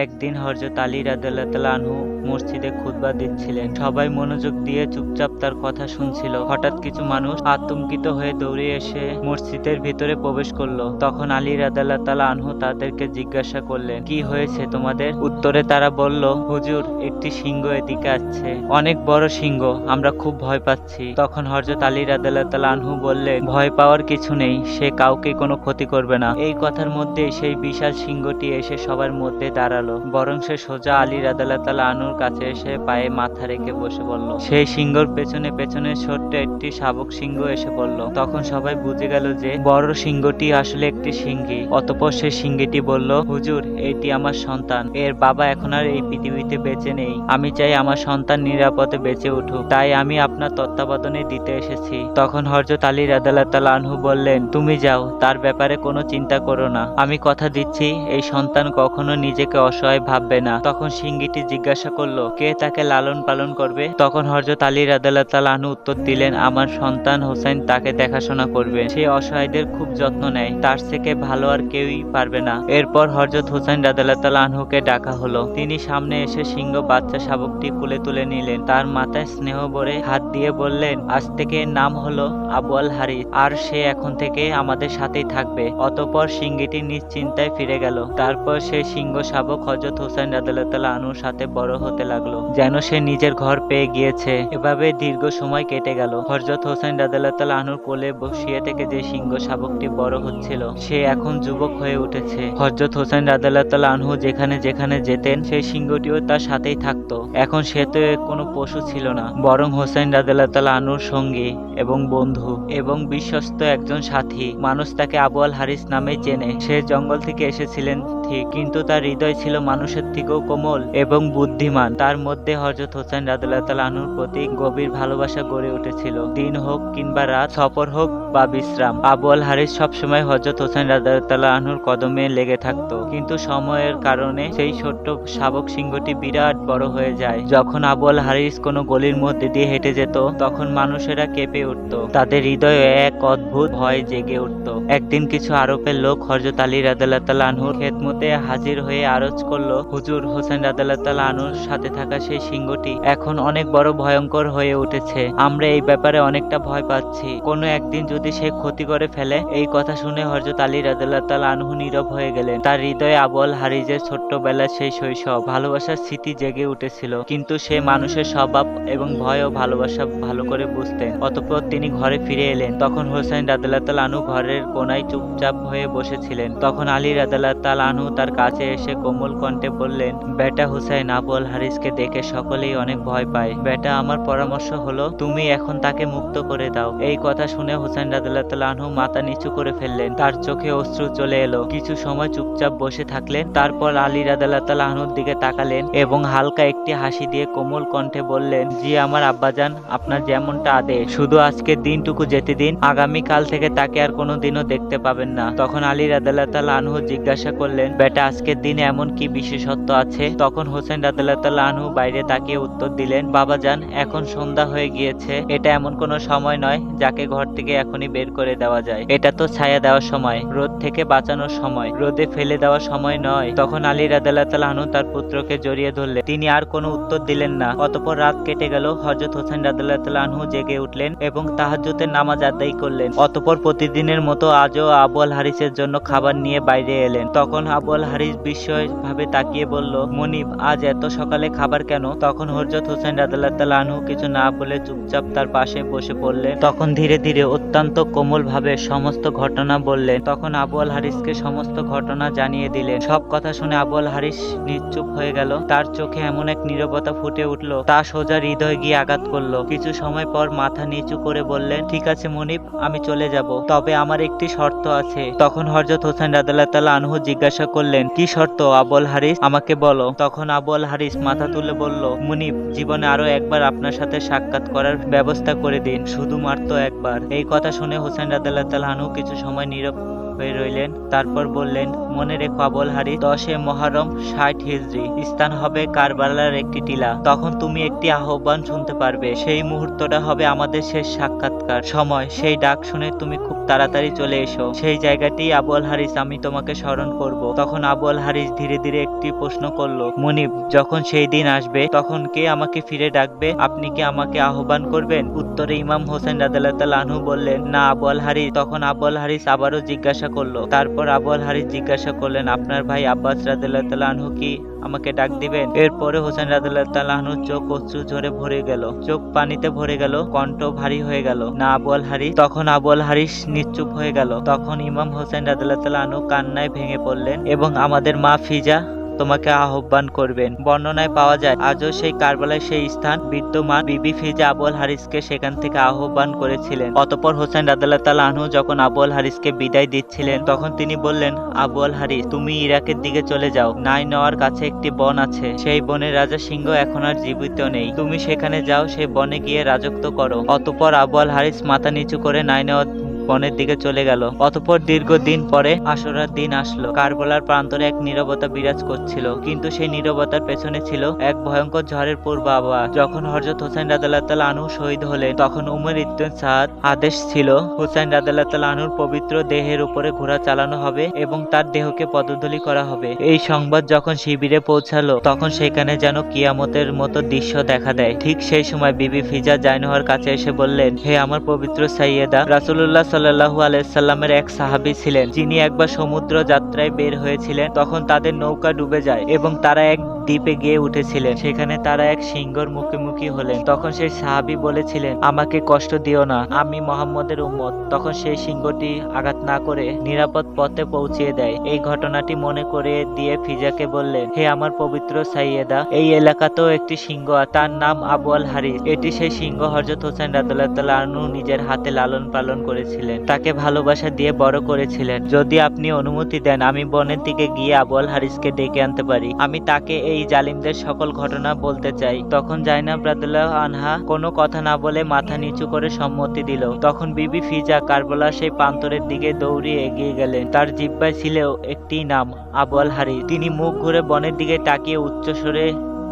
একদিন হযরত আলী রাদিয়াল্লাহু তাআলা আনহু মসজিদে খুতবা দিচ্ছিলেন। সবাই মনোযোগ দিয়ে চুপচাপ তার কথা শুনছিল। হঠাৎ কিছু মানুষ আতঙ্কিত হয়ে দৌড়ে এসে মসজিদের ভিতরে প্রবেশ করলো। তখন আলী রাদিয়াল্লাহু তাআলা আনহু তাদেরকে জিজ্ঞাসা করলেন, কি হয়েছে তোমাদের? উত্তরে তারা বলল, হুজুর, একটি সিংহ এদিকে আসছে, অনেক বড় সিংহ, আমরা খুব ভয় পাচ্ছি। তখন হযরত আলী রাদিয়াল্লাহু তাআলা আনহু বললেন, ভয় পাওয়ার কিছু নেই, সে কাউকে কোনো ক্ষতি করবে না। এই কথার মধ্যে সেই বিশাল সিংহটি এসে সবার মধ্যে দাঁড়ালো। বরং সে সোজা আলী রাদিয়াল্লাহু তাআলা আনহুর কাছে এসে পায়ে মাথা রেখে বসে পড়ল। সেই সিংহর পেছনে পেছনে ছোট্ট একটি শাবক সিংহ এসে পড়ল। তখন সবাই বুঝে গেল যে বড় সিংহটি আসলে একটি সিংহী। অতঃপর সেই সিংহীটি বলল, হুজুর, এটি আমার সন্তান, এর বাবা এখন আর এই পৃথিবীতে বেঁচে নেই। আমি চাই আমার সন্তান নিরাপদে বেঁচে উঠুক, তাই আমি আপনার তত্ত্বাবধানে দিতে এসেছি। তখন হযরত আলী রাদিয়াল্লাহু তাআলা আনহু বললেন, তুমি যাও, তার ব্যাপারে কোনো চিন্তা করো না। আমি কথা দিচ্ছি এই সন্তান কখনো নিজেকে অসহায় ভাববে না। তখন সিংহীটি জিজ্ঞাসা করলো, কে তাকে লালন পালন করবে? তখন হযরত আলী রাদিয়াল্লাহু তাআলা আনহু উত্তর দিলেন, আমার সন্তান হোসেন তাকে দেখাশোনা করবে। সে অসহায়দের খুব যত্ন নেয়, তার থেকে ভালো আর কেউই পারবে না। এরপর হযরত হোসেন রাদিয়াল্লাহু তাআলা আনহুকে ডাকা হলো। তিনি সামনে এসে সিংহ বাচ্চা শাবকটি কোলে তুলে নিলেন। তার মাথায় স্নেহ ভরে হাত দিয়ে বললেন, আজ থেকে এর নাম হলো আবু আল হারিস, আর সে এখন থেকে আমাদের সাথেই থাকবে। অতঃপর সিংহীটি নিশ্চিন্তায় ফিরে গেল। তারপর সেই সিংহ শাবক হযরত হোসেন রাদিয়াল্লাহু তাআলা আনহুর সাথে বড় হতে লাগলো, যেন সে নিজের ঘর পেয়ে গিয়েছে। এভাবে দীর্ঘ সময় কেটে গেল। হযরত হোসেন রাদিয়াল্লাহু তাআলা আনহুর কোলে বসিয়ে থেকে যে সিংহ শাবকটি বড় হচ্ছিল, সে এখন যুবক হয়ে উঠেছে। হযরত হোসেন রাদিয়াল্লাহু তাআলা আনহু যেখানে যেখানে যেতেন, সেই সিংহটিও তার সাথেই থাকতো। এখন সে তো কোনো পশু ছিল না, বরং হোসেন রাদিয়াল্লাহু তাআলা আনহুর সঙ্গী এবং বন্ধু এবং বিশ্বস্ত একজন সাথী। মানুষ তাকে আবু আল হারিস নামে চেনে। সে জঙ্গল থেকে এসেছিলেন ঠিক, কিন্তু তার হৃদয় ছিল মানুষের থেকেও কোমল এবং বুদ্ধিমান। তার মধ্যে হযরত হোসেন রাদিয়াল্লাহু তাআলা আনহুর প্রতি গভীর ভালোবাসা গড়ে উঠেছিল। দিন হোক কিংবা রাত, সফর হোক বা বিশ্রাম, আবু আল হারিস সবসময় হযরত হোসেন রাদিয়াল্লাহু তাআলা আনহুর কদমে লেগে থাকতো। কিন্তু সময়ের কারণে সেই ছোট্ট শাবক সিংহটি বিরাট বড় হয়ে যায়। যখন আবু আল হারিস কোনো গলির মধ্যে দিয়ে হেঁটে যেত, তখন মানুষেরা কেঁপে উঠত, তাদের হৃদয়ে এক অদ্ভুত ভয় জেগে উঠত। একদিন কিছু আরবের লোক হযরত আলী রাদিয়াল্লাহু তাআলা আনহুর খেদমতে হাজির হয়ে আরজ করলো, হুজুর, হোসেন রাদিয়াল্লাহু তাআলা আনহুর সাথে থাকা সেই সিংহটি এখন অনেক বড় ভয়ঙ্কর হয়ে উঠেছে। আমরা এই ব্যাপারে অনেকটা ভয় পাচ্ছি। কোনো একদিন যদি সে ক্ষতি করে ফেলে। এই কথা শুনে হযরত আলী রাদিয়াল্লাহু তাআলা আনহু নীরব হয়ে গেলেন। তার হৃদয়ে আবু আল হারিসের ছোট্টবেলার সেই শৈশব ভালোবাসার স্মৃতি জেগে উঠেছিল। কিন্তু সে মানুষের স্বভাব এবং ভয় ও ভালোবাসা ভালো করে বুঝতেন। অতঃপর তিনি ঘরে ফিরে এলেন। তখন হোসেন রাদিয়াল্লাহু তাআলা আনহু ঘরের কোনায় চুপচাপ হয়ে বসেছিলেন। তখন আলী রাদিয়াল্লাহু তাআলা আনহু তার কাছে এসে কোমল কণ্ঠে বললেন, বেটা হুসাইন, আবু আল হারিসকে দেখে সকলেই অনেক ভয় পায়। বেটা, আমার পরামর্শ হলো তুমি এখন তাকে মুক্ত করে দাও। এই কথা শুনে হোসেন রাদিয়াল্লাহু তাআলা আনহু মাথা নিচু করে ফেললেন। তার চোখে অশ্রু চলে এলো। কিছু সময় চুপচাপ বসে থাকলেন। তারপর আলী রাদিয়াল্লাহু তাআলা আনহুর দিকে তাকালেন এবং হালকা একটি হাসি দিয়ে কোমল কণ্ঠে বললেন, জি আমার আব্বাজান, আপনার যেমনটা আদেশ। শুধু আজকের দিনটুকু যেতে দিন, আগামী কাল থেকে তাকে আর কোনোদিনও দেখতে পাবেন না। তখন আলী রাদিয়াল্লাহু তাআলা আনহু জিজ্ঞাসা করলেন, বেটা, আজকের দিনে এমন কি বিশেষত্ব আছে? তখন হোসেন রাদিয়াল্লাহু তাআলা আনহু বাইরে তাকিয়ে উত্তর দিলেন, বাবাজান, এখন সন্ধ্যা হয়ে গিয়েছে। এটা এমন কোনো সময় নয় যাকে ঘর থেকে এখনই বের করে দেওয়া যায়। এটা তো ছায়া দেওয়ার সময়, রোদ থেকে বাঁচানোর সময়, রোদে ফেলে দেওয়ার সময় নয়। তখন আলী রাদিয়াল্লাহু তাআলা আনহু তার পুত্রকে জড়িয়ে ধরলেন। তিনি আর কোনো উত্তর দিলেন না। অতঃপর রাত কেটে গেল। হযরত হোসেন রাদিয়াল্লাহু তাআলা আনহু জেগে উঠলেন এবং তাহাজ্জুদের নামাজ আদায় করলেন। অতঃপর প্রতিদিনের মতো আজও আবু আল হারিসের জন্য খাবার নিয়ে বাইরে এলেন। তখন আবু আল হারিস বিস্ময় ভাবে তাকিয়ে বলল, মনিব, আজ এত সকালে খাবার কেন? তখন হযরত হোসেন রাদিয়াল্লাহু তাআলা আনহু কিছু না বলে চুপচাপ তার পাশে বসে পড়লেন। তখন ধীরে ধীরে অত্যন্ত কোমল ভাবে সমস্ত ঘটনা বললেন। তখন আবু আল হারিসকে সমস্ত ঘটনা জানিয়ে দিলেন। সব কথা শুনে আবু আল হারিস নিশ্চুপ হয়ে গেল। তার চোখে এমন এক নীরবতা ফুটে উঠল, তা সোজা হৃদয়ে গিয়ে আঘাত করলো। কিছু সময় পর মাথা নিচু করে বললেন, ঠিক আছে মনিব, আমি চলে যাব, তবে আমার একটি শর্ত আছে। তখন হযরত হোসেন রাদিয়াল্লাহু তাআলা আনহু জিজ্ঞাসা করলেন, কি শর্ত আবু আল হারিস, আমাকে বলো। তখন আবু আল হারিস মাথা তুলে বলল, মুনিব, জীবনে আরো একবার আপনার সাথে সাক্ষাৎ করার ব্যবস্থা করে দিন, শুধুমাত্র একবার। এই কথা শুনে হোসেন রাদিয়াল্লাহু তাআলা আনহু কিছু সময় নীরব হয়ে রইলেন। তারপর বললেন, মনে রেখো আবুল হারিস, 10 মুহররম 60 হিজরি, স্থান হবে কারবালার একটি টিলা। তখন তুমি একটি আহ্বান শুনতে পারবে। সেই মুহূর্তটা হবে আমাদের শেষ সাক্ষাৎকার সময়। সেই ডাক শুনে তুমি খুব তাড়াতাড়ি চলে এসো। সেই জায়গাটি আবুল হারিস, আমি তোমাকে স্মরণ করব। তখন আবুল হারিস ধীরে ধীরে একটি প্রশ্ন করলো, মুনিব, যখন সেই দিন আসবে তখন কে আমাকে ফিরে ডাকবে? আপনি কি আমাকে আহ্বান করবেন? উত্তরে ইমাম হোসেন রাদিয়াল্লাহু তাআলা আনহু বললেন, না আবুল হারিস। তখন আবুল হারিস আবারও জিজ্ঞাসা করলো। তারপর আবুল হারিস জিজ্ঞাসা করলেন, আপনার ভাই আব্বাস রাদিয়াল্লাহু তাআলা আনহু কি আমাকে ডাক দিবেন? এরপরে হোসেন রাদিয়াল্লাহু তাআলা আনহুর চোখ অশ্রু ঝরে ভরে গেল, চোখ পানিতে ভরে গেল, কণ্ঠ ভারী হয়ে গেল। না আবুল হারিস। তখন আবুল হারিস নিশ্চুপ হয়ে গেল। তখন ইমাম হোসেন রাদিয়াল্লাহু তাআলা আনহু কান্নায় ভেঙে পড়লেন এবং আমাদের মা ফিজা তোমাকে আহ্বান করবেন। বর্ণনায় পাওয়া যায় আজও সেই কারবালায় সেই স্থান বিদ্যমান। বিবি ফিজা আবুল হারিসকে সেখান থেকে আহ্বান করেছিলেন। অতঃপর হোসেন রাদিয়াল্লাহু তাআলা আনহু যখন আবুল হারিসকে বিদায় দিচ্ছিলেন তখন তিনি বললেন, আবুল হারিস, তুমি ইরাকের দিকে চলে যাও। নাইনওয়ার কাছে একটি বন আছে, সেই বনের রাজা সিংহ এখন আর জীবিত নেই। তুমি সেখানে যাও, সেই বনে গিয়ে রাজত্ব করো। অতঃপর আবুল হারিস মাথা নিচু করে নাইনওয়ার বনের দিকে চলে গেল। অতঃপর দীর্ঘদিন পরে আশুরার দিন আসলো। কারবালার প্রান্তরে এক নীরবতা বিরাজ করছিল, কিন্তু সেই নীরবতার পেছনে ছিল এক ভয়ঙ্কর ঝড়ের পূর্বাভাস। যখন হযরত হোসেন রাদিয়াল্লাহু তাআলা আনহু শহীদ হলেন তখন উমর ইবনে সাদ আদেশ ছিল হোসেন রাদিয়াল্লাহু তাআলা আনহুর পবিত্র দেহের উপরে ঘোড়া চালানো হবে এবং তার দেহকে পদধূলি করা হবে। এই সংবাদ যখন শিবিরে পৌঁছালো তখন সেখানে যেন কিয়ামতের মতো দৃশ্য দেখা দেয়। ঠিক সেই সময় বিবি ফিজা জাইনহার কাছে এসে বললেন, হে আমার পবিত্র সাইয়েদা, রাসূলুল্লাহ সাল্লাল্লাহু আলাইহি সাল্লামের এক সাহাবী ছিলেন যিনি একবার সমুদ্র যাত্রায় বের হয়েছিলেন। তখন তাদের নৌকা ডুবে যায় এবং তারা এক দ্বীপে গিয়ে উঠেছিলেন। সেখানে তারা এক সিংহর মুখোমুখি হলেন। তখন সেই সাহাবী বলেছিলেন, আমাকে কষ্ট দিও না, আমি মুহাম্মদের উম্মত। তখন সেই সিংহটি আঘাত না করে নিরাপদ পথে পৌঁছিয়ে দেয়। এই ঘটনাটি মনে করে দিয়ে ফিজাকে বললেন, হে আমার পবিত্র সাইয়েদা, এই এলাকাতেও একটি সিংহ, তার নাম আবুল হারিস। এটি সেই সিংহ হযরত হোসেন রাদিয়াল্লাহু তাআলা আনহু নিজের হাতে লালন পালন করেছিলেন, তাকে ভালোবাসা দিয়ে বড় করেছিলেন। যদি আপনি অনুমতি দেন আমি বনের দিকে গিয়ে আবুল হারিসকে ডেকে আনতে পারি। আমি তাকে এই জালিমদের সকল ঘটনা বলতে চাই। তখন জাইনাব রাদিয়াল্লাহু আনহা কোনো কথা না বলে মাথা নিচু করে সম্মতি দিল। তখন বিবি ফিজা কারবালার সেই প্রান্তরের দিকে দৌড়িয়ে এগিয়ে গেলেন। তার জিহ্বায় ছিল একটি নাম, আবুল হারিস। তিনি মুখ ঘুরে বনের দিকে তাকিয়ে উচ্চস্বরে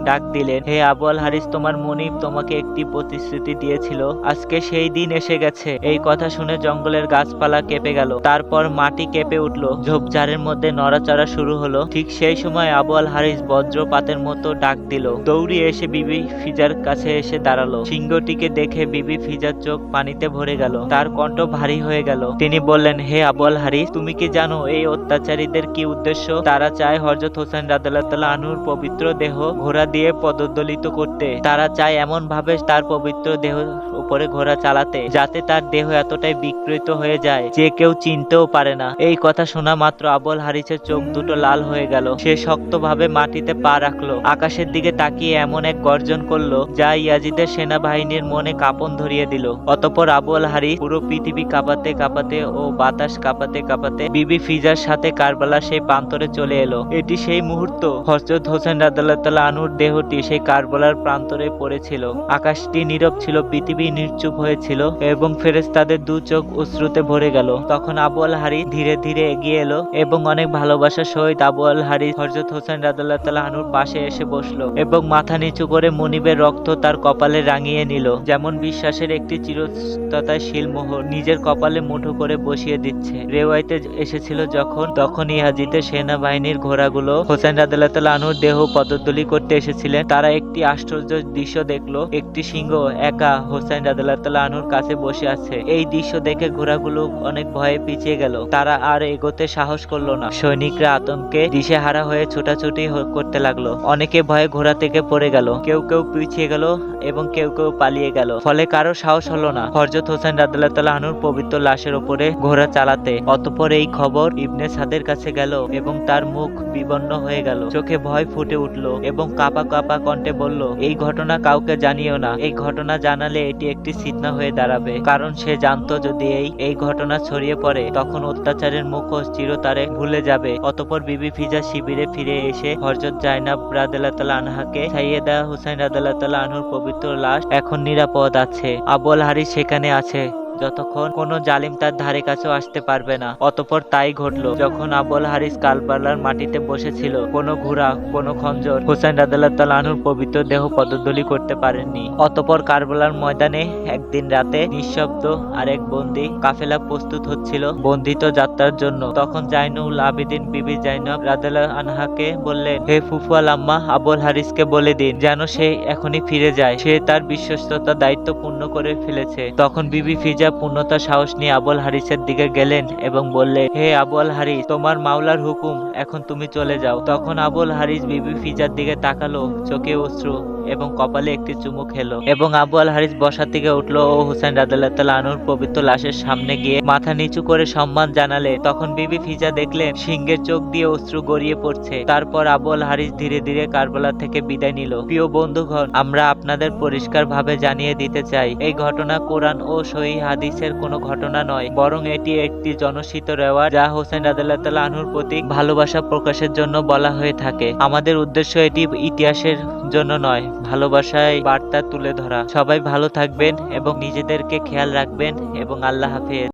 ডাক দিলেন, হে আবুল হারিস, তোমার মুনিব তোমাকে একটি প্রতিশ্রুতি দিয়েছিল, আজকে সেই দিন এসে গেছে। এই কথা শুনে জঙ্গলের গাছপালা কেঁপে গেল, তারপর মাটি কেঁপে উঠলো, ঝোপঝাড়ের মধ্যে নড়াচড়া শুরু হলো। ঠিক সেই সময় আবুল হারিস বজ্রপাতের মতো ডাক দিল, দৌড়িয়ে এসে বিবি ফিজার কাছে এসে দাঁড়ালো। সিংহটিকে দেখে বিবি ফিজার চোখ পানিতে ভরে গেল, তার কণ্ঠ ভারী হয়ে গেল। তিনি বললেন, হে আবুল হারিস, তুমি কি জানো এই অত্যাচারীদের কি উদ্দেশ্য? তারা চায় হযরত হোসেন রাদিয়াল্লাহু তাআলা আনহুর পবিত্র দেহ ঘোড়া দিয়ে পদদলিত করতে। তারা চায় এমন ভাবে তার পবিত্র দেহ উপরে ঘোড়া চালাতে যাতে তার দেহ এতটাই বিকৃত হয়ে যায় যে কেউ চিনতেও পারে না। এই কথা শোনা মাত্র আবুল হারিসের চোখ দুটো লাল হয়ে গেল। সে শক্তভাবে মাটিতে পা রাখলো, আকাশের দিকে তাকিয়ে এমন এক গর্জন করলো যা ইয়াজিদের সেনাবাহিনীর মনে কাঁপন ধরিয়ে দিল। অতঃপর আবুল হারিস পুরো পৃথিবী কাঁপাতে কাঁপাতে ও বাতাস কাঁপাতে কাঁপাতে বিবি ফিজার সাথে কারবালার সেই প্রান্তরে চলে এলো। এটি সেই মুহূর্ত হযরত হোসেন রাদিয়াল্লাহু তাআলা আনহুর দেহটি সেই কারবালার প্রান্তরে পড়েছিল। আকাশটি নীরব ছিল, পৃথিবী নিশ্চুপ হয়েছিল এবং ফেরেশতাদের দু চোখ অশ্রুতে ভরে গেল। তখন আবুল হারিস ধীরে ধীরে এগিয়ে এলো এবং অনেক ভালোবাসার সহিত আবুল হারিস হযরত হোসেন রাদিয়াল্লাহু তাআলা আনহুর পাশে এসে বসলো এবং মাথা নিচু করে মুনিবের রক্ত তার কপালে রাঙিয়ে নিল। যেমন বিশ্বাসের একটি চিরস্থায়ী মোহর নিজের কপালে মুঠো করে বসিয়ে দিচ্ছে। রেওয়ায়েতে এসেছিল তখন ইয়াজিদের সেনাবাহিনীর ঘোড়াগুলো হোসেন রাদিয়াল্লাহু তাআলা আনহুর দেহ পদদলি করতে এসেছিলেন। তারা একটি আশ্চর্য দৃশ্য দেখলো, একটি সিংহ একা হোসেন রাদিয়াল্লাহু তাআলা আনহুর কাছে বসে আছে। এই দৃশ্য দেখে ঘোড়াগুলো অনেক ভয়ে পিছিয়ে গেল, তারা আর এগোতে সাহস করলো না। সৈনিকরা আতঙ্কে দিশেহারা হয়ে ছোটাছুটি করতে লাগলো। অনেকে ভয়ে ঘোড়া থেকে পড়ে গেল, কেউ কেউ পিছিয়ে গেল এবং কেউ কেউ পালিয়ে গেল। ফলে কারো সাহস হলো না হযরত হোসেন রাদিয়াল্লাহু তাআলা আনহুর পবিত্র লাশের উপরে ঘোড়া চালাতে। অতঃপর এই খবর ইবনে সাদের কাছে গেল এবং তার মুখ বিবর্ণ হয়ে গেল, চোখে ভয় ফুটে উঠলো এবং কাঁপা কাঁপা কণ্ঠে বলল, এই ঘটনা কাউকে জানিও না। এই ঘটনা জানালে এটি একটি ফিতনা হয়ে দাঁড়াবে। কারণ সে জানতো যদি এই ঘটনা ছড়িয়ে পড়ে তখন অত্যাচারের মুখোশ চিরতরে ভুলে যাবে। অতঃপর বিবি ফিজা শিবিরে ফিরে এসে হযরত জাইনাব রাদিয়াল্লাহু তাআলা আনহাকে, সাইয়েদা হোসেন রাদিয়াল্লাহু তাআলা আনহুর পবিত্র লাশ এখন নিরাপদ আছে, আবুল হারিস সেখানে আছে, যতক্ষণ কোনো জালিম তার ধারে কাছেও আসতে পারবে না। অতঃপর তাই ঘটলো। যখন আবুল হারিস কারবালার মাটিতে বসেছিল, কোনো ঘোড়া, কোনো খঞ্জর হুসাইন রাদিয়াল্লাহু তাআলা আনহুর পবিত্র দেহ পদধূলি করতে পারেননি। অতঃপর কারবালার ময়দানে একদিন রাতে নিঃশব্দ আরেক বন্দী কাফেলা প্রস্তুত হচ্ছিল বন্দিত যাত্রার জন্য। তখন জাইনুল আবেদিন বিবি জাইনব রাদিয়াল্লাহু আনহাকে বললেন, হে ফুফুয়াল আম্মা, আবুল হারিসকে বলে দিন যেন সে এখনই ফিরে যায়। সে তার বিশ্বস্ততার দায়িত্ব পূর্ণ করে ফেলেছে। তখন বিবি ফিজা পূর্ণতা সাহস নিয়ে আবুল হারিসের দিকে গেলেন এবং বললেন, হে আবুল হারিস, তোমার মাওলার হুকুম, এখন তুমি চলে যাও। তখন আবুল হারিস বিবি ফিজার দিকে তাকালো, চোখে অশ্রু এবং কপালে একটি চুমু খেলো এবং আবুল হারিস বসা থেকে উঠলো ও হুসাইন রাদিয়াল্লাহু তাআলা আনহুর পবিত্র লাশের সামনে গিয়ে মাথা নিচু করে সম্মান জানালে। তখন বিবি ফিজা দেখলেন সিংহের চোখ দিয়ে অশ্রু গড়িয়ে পড়ছে। তারপর আবুল হারিস ধীরে ধীরে কারবালা থেকে বিদায় নিল। প্রিয় বন্ধুগণ, আমরা আপনাদের পরিষ্কার ভাবে জানিয়ে দিতে চাই, এই ঘটনা কোরআন ও সহিহ হাদিসের কোনো ঘটনা নয়, বরং এটি একটি জনশ্রুত রেওয়াজ যা হুসাইন রাদিয়াল্লাহু তাআলা আনহুর প্রতি ভালোবাসা প্রকাশের জন্য বলা হয়ে থাকে। আমাদের উদ্দেশ্য এটি ইতিহাসের জন্য নয়, ভালোবাসায় বার্তা তুলে ধরা। সবাই ভালো থাকবেন এবং নিজেদেরকে খেয়াল রাখবেন এবং আল্লাহ হাফেজ।